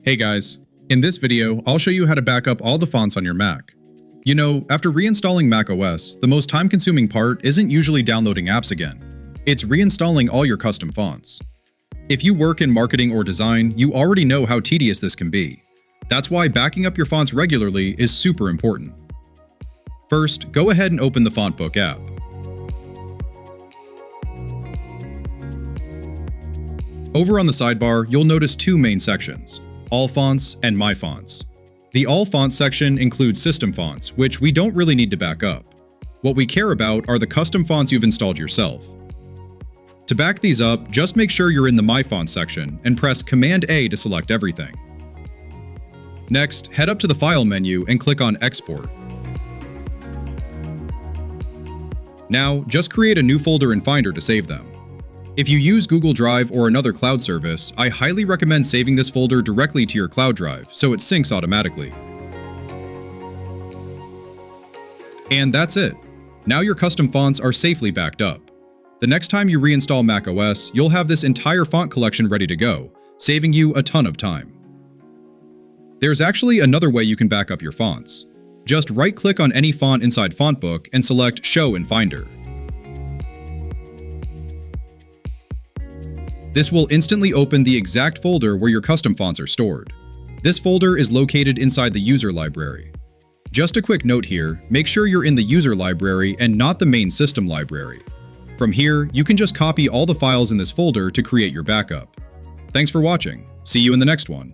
Hey guys, in this video, I'll show you how to back up all the fonts on your Mac. You know, after reinstalling macOS, the most time-consuming part isn't usually downloading apps again. It's reinstalling all your custom fonts. If you work in marketing or design, you already know how tedious this can be. That's why backing up your fonts regularly is super important. First, go ahead and open the FontBook app. Over on the sidebar, you'll notice two main sections: All Fonts and My Fonts. The All Fonts section includes system fonts, which we don't really need to back up. What we care about are the custom fonts you've installed yourself. To back these up, just make sure you're in the My Fonts section and press Command-A to select everything. Next, head up to the File menu and click on Export. Now, just create a new folder in Finder to save them. If you use Google Drive or another cloud service, I highly recommend saving this folder directly to your cloud drive so it syncs automatically. And that's it. Now your custom fonts are safely backed up. The next time you reinstall macOS, you'll have this entire font collection ready to go, saving you a ton of time. There's actually another way you can back up your fonts. Just right-click on any font inside FontBook and select Show in Finder. This will instantly open the exact folder where your custom fonts are stored. This folder is located inside the user library. Just a quick note here, make sure you're in the user library and not the main system library. From here, you can just copy all the files in this folder to create your backup. Thanks for watching. See you in the next one.